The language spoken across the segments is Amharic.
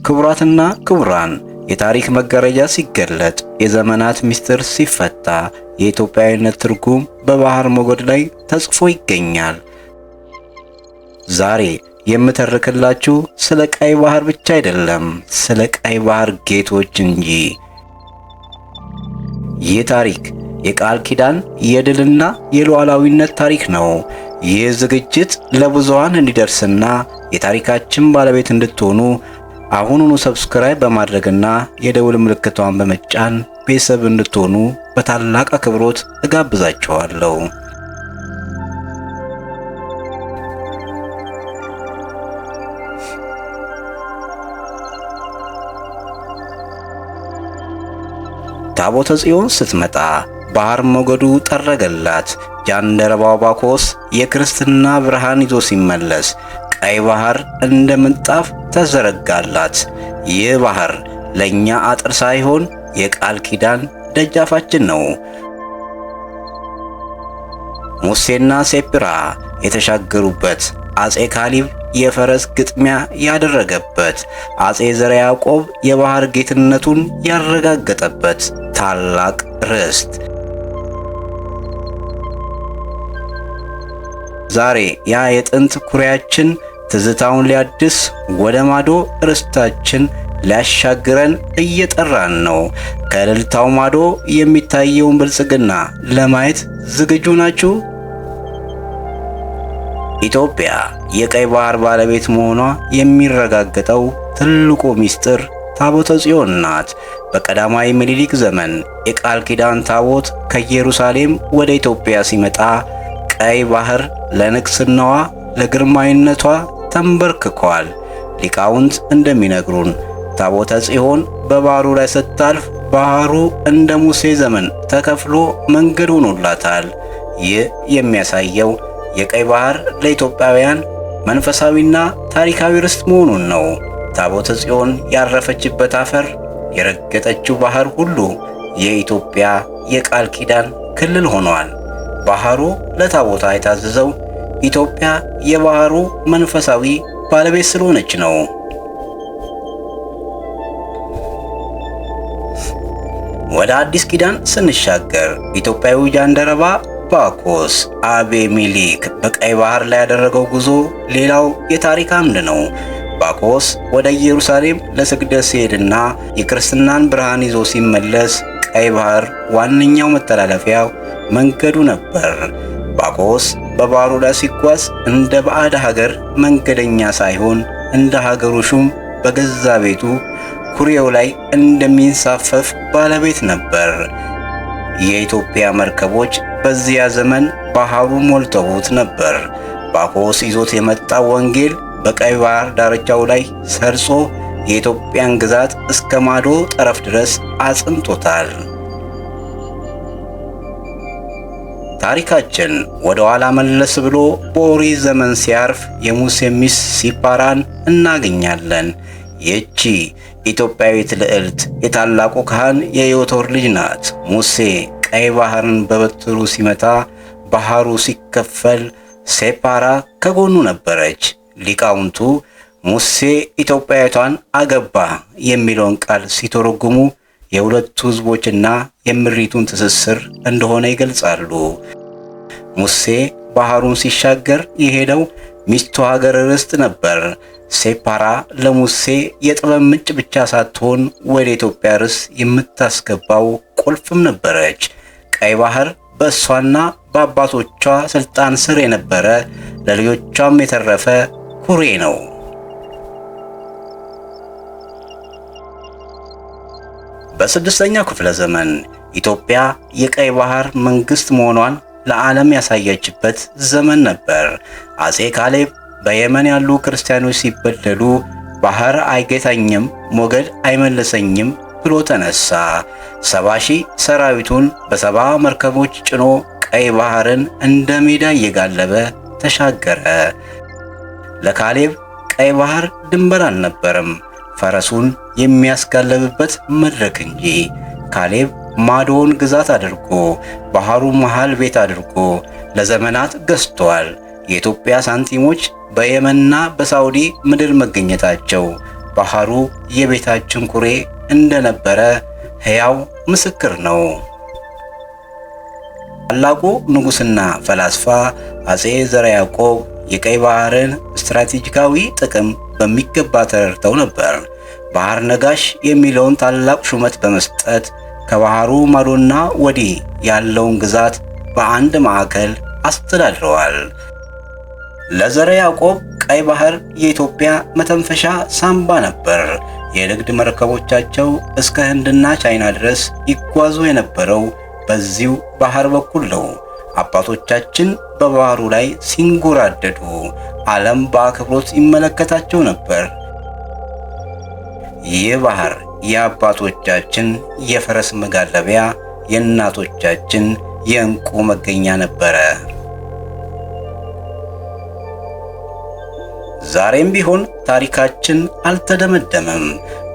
ክቡራትና ክቡራን፣ የታሪክ መጋረጃ ሲገለጥ፣ የዘመናት ምስጢር ሲፈታ፣ የኢትዮጵያዊነት ትርጉም በባህር ሞገድ ላይ ተጽፎ ይገኛል። ዛሬ የምተርክላችሁ ስለ ቀይ ባህር ብቻ አይደለም፣ ስለ ቀይ ባህር ጌቶች እንጂ። ይህ ታሪክ የቃል ኪዳን፣ የድልና የሉዓላዊነት ታሪክ ነው። ይህ ዝግጅት ለብዙሃን እንዲደርስና የታሪካችን ባለቤት እንድትሆኑ አሁኑኑ ሰብስክራይብ በማድረግና የደውል ምልክቷን በመጫን ቤተሰብ እንድትሆኑ በታላቅ አክብሮት እጋብዛችኋለሁ። ታቦተ ጽዮን ስትመጣ ባህር ሞገዱ ጠረገላት። ጃንደረባው ባኮስ የክርስትና ብርሃን ይዞ ሲመለስ ቀይ ባህር እንደ ምንጣፍ ተዘረጋላት። ይህ ባህር ለኛ አጥር ሳይሆን የቃል ኪዳን ደጃፋችን ነው። ሙሴና ሴፕራ የተሻገሩበት፣ አጼ ካሊብ የፈረስ ግጥሚያ ያደረገበት፣ አጼ ዘርዓ ያዕቆብ የባህር ጌትነቱን ያረጋገጠበት ታላቅ ርስት። ዛሬ ያ የጥንት ኩሪያችን ትዝታውን ሊያድስ ወደ ማዶ ርስታችን ሊያሻግረን እየጠራን ነው። ከእልልታው ማዶ የሚታየውን ብልጽግና ለማየት ዝግጁ ናችሁ? ኢትዮጵያ የቀይ ባህር ባለቤት መሆኗ የሚረጋገጠው ትልቁ ምስጢር ታቦተ ጽዮን ናት። በቀዳማዊ ምኒልክ ዘመን የቃል ኪዳን ታቦት ከኢየሩሳሌም ወደ ኢትዮጵያ ሲመጣ ቀይ ባህር ለንግስናዋ ለግርማዊነቷ ተንበርክኳል። ሊቃውንት እንደሚነግሩን ታቦተ ጽዮን በባህሩ ላይ ስታልፍ ባህሩ እንደ ሙሴ ዘመን ተከፍሎ መንገድ ሆኖላታል። ይህ የሚያሳየው የቀይ ባህር ለኢትዮጵያውያን መንፈሳዊና ታሪካዊ ርስት መሆኑን ነው። ታቦተ ጽዮን ያረፈችበት አፈር፣ የረገጠችው ባህር ሁሉ የኢትዮጵያ የቃል ኪዳን ክልል ሆኗል። ባህሩ ለታቦታ የታዘዘው ኢትዮጵያ የባህሩ መንፈሳዊ ባለቤት ስለሆነች ነው። ወደ አዲስ ኪዳን ስንሻገር ኢትዮጵያዊ ጃንደረባ ባኮስ አቤ ሚኒሊክ በቀይ ባህር ላይ ያደረገው ጉዞ ሌላው የታሪክ አምድ ነው። ባኮስ ወደ ኢየሩሳሌም ለስግደት ሲሄድና የክርስትናን ብርሃን ይዞ ሲመለስ ቀይ ባህር ዋነኛው መተላለፊያው መንገዱ ነበር። ባኮስ በባህሩ ላይ ሲጓዝ እንደ ባዕድ ሀገር መንገደኛ ሳይሆን እንደ ሀገሩ ሹም በገዛ ቤቱ ኩሬው ላይ እንደሚንሳፈፍ ባለቤት ነበር። የኢትዮጵያ መርከቦች በዚያ ዘመን ባህሩ ሞልተውት ነበር። ባኮስ ይዞት የመጣው ወንጌል በቀይ ባህር ዳርቻው ላይ ሰርጾ የኢትዮጵያን ግዛት እስከ ማዶ ጠረፍ ድረስ አጽንቶታል። ታሪካችን ወደ ኋላ መለስ ብሎ በኦሪት ዘመን ሲያርፍ የሙሴ ሚስት ሲፓራን እናገኛለን። ይህቺ ኢትዮጵያዊት ልዕልት የታላቁ ካህን የዮቶር ልጅ ናት። ሙሴ ቀይ ባህርን በበትሩ ሲመታ ባህሩ ሲከፈል ሴፓራ ከጎኑ ነበረች። ሊቃውንቱ ሙሴ ኢትዮጵያዊቷን አገባ የሚለውን ቃል ሲተረጉሙ የሁለቱ ሕዝቦችና የምድሪቱን ትስስር እንደሆነ ይገልጻሉ። ሙሴ ባህሩን ሲሻገር የሄደው ሚስቱ ሀገር ርስት ነበር። ሴፓራ ለሙሴ የጥበብ ምንጭ ብቻ ሳትሆን ወደ ኢትዮጵያ ርስት የምታስገባው ቁልፍም ነበረች። ቀይ ባህር በእሷና በአባቶቿ ስልጣን ስር የነበረ ለልጆቿም የተረፈ ኩሬ ነው። በስድስተኛው ክፍለ ዘመን ኢትዮጵያ የቀይ ባህር መንግስት መሆኗን ለዓለም ያሳየችበት ዘመን ነበር። አጼ ካሌብ በየመን ያሉ ክርስቲያኖች ሲበደሉ ባህር አይገታኝም፣ ሞገድ አይመልሰኝም ብሎ ተነሳ። 70,000 ሰራዊቱን በ70 መርከቦች ጭኖ ቀይ ባህርን እንደ ሜዳ እየጋለበ ተሻገረ። ለካሌብ ቀይ ባህር ድንበር አልነበረም፣ ፈረሱን የሚያስጋለብበት መድረክ እንጂ። ካሌብ ማዶውን ግዛት አድርጎ ባህሩ መሃል ቤት አድርጎ ለዘመናት ገዝቷል። የኢትዮጵያ ሳንቲሞች በየመንና በሳውዲ ምድር መገኘታቸው ባህሩ የቤታችን ኩሬ እንደነበረ ሕያው ምስክር ነው። ታላቁ ንጉሥና ፈላስፋ አጼ ዘርዓ ያዕቆብ የቀይ ባህርን ስትራቴጂካዊ ጥቅም በሚገባ ተረድተው ነበር። ባህር ነጋሽ የሚለውን ታላቅ ሹመት በመስጠት ከባህሩ ማዶና ወዲህ ያለውን ግዛት በአንድ ማዕከል አስተዳድረዋል። ለዘርዓ ያዕቆብ ቀይ ባህር የኢትዮጵያ መተንፈሻ ሳንባ ነበር። የንግድ መርከቦቻቸው እስከ ህንድና ቻይና ድረስ ይጓዙ የነበረው በዚሁ ባህር በኩል ነው። አባቶቻችን በባህሩ ላይ ሲንጎራደዱ ዓለም በአክብሮት ይመለከታቸው ነበር። ይህ ባህር የአባቶቻችን የፈረስ መጋለቢያ፣ የእናቶቻችን የእንቁ መገኛ ነበረ። ዛሬም ቢሆን ታሪካችን አልተደመደመም።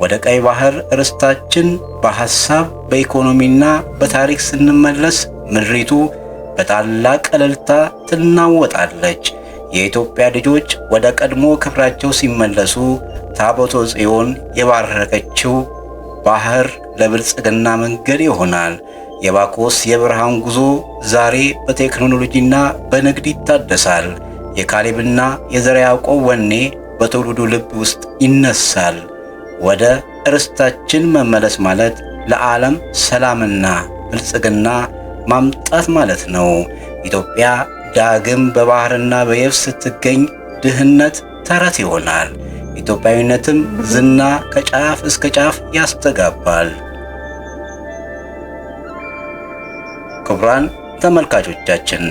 ወደ ቀይ ባህር ርስታችን በሐሳብ በኢኮኖሚና በታሪክ ስንመለስ ምድሪቱ በታላቅ እልልታ ትናወጣለች። የኢትዮጵያ ልጆች ወደ ቀድሞ ክብራቸው ሲመለሱ ታቦተ ጽዮን የባረከችው ባህር ለብልጽግና መንገድ ይሆናል። የባኮስ የብርሃን ጉዞ ዛሬ በቴክኖሎጂና በንግድ ይታደሳል። የካሌብና የዘርዓ ያዕቆብ ወኔ በትውልዱ ልብ ውስጥ ይነሳል። ወደ ርስታችን መመለስ ማለት ለዓለም ሰላምና ብልጽግና ማምጣት ማለት ነው። ኢትዮጵያ ዳግም በባህርና በየብስ ስትገኝ ድህነት ተረት ይሆናል። ኢትዮጵያዊነትም ዝና ከጫፍ እስከ ጫፍ ያስተጋባል። ክቡራን ተመልካቾቻችን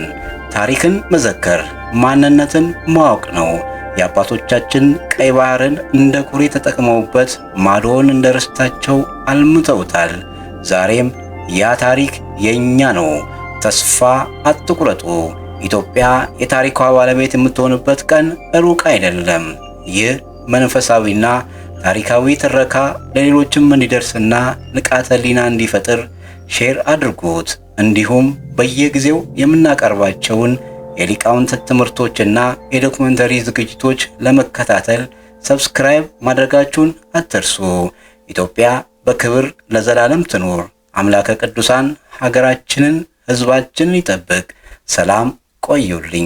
ታሪክን መዘከር ማንነትን ማወቅ ነው። የአባቶቻችን ቀይ ባህርን እንደ ኩሬ ተጠቅመውበት ማዶን እንደ ርስታቸው አልምተውታል። ዛሬም ያ ታሪክ የኛ ነው። ተስፋ አትቁረጡ። ኢትዮጵያ የታሪኳ ባለቤት የምትሆንበት ቀን ሩቅ አይደለም። ይህ መንፈሳዊና ታሪካዊ ትረካ ለሌሎችም እንዲደርስና ንቃተ ህሊና እንዲፈጥር ሼር አድርጉት። እንዲሁም በየጊዜው የምናቀርባቸውን የሊቃውንት ትምህርቶችና የዶክመንተሪ ዝግጅቶች ለመከታተል ሰብስክራይብ ማድረጋችሁን አትርሱ። ኢትዮጵያ በክብር ለዘላለም ትኑር። አምላከ ቅዱሳን ሀገራችንን፣ ሕዝባችንን ይጠብቅ። ሰላም ቆዩልኝ።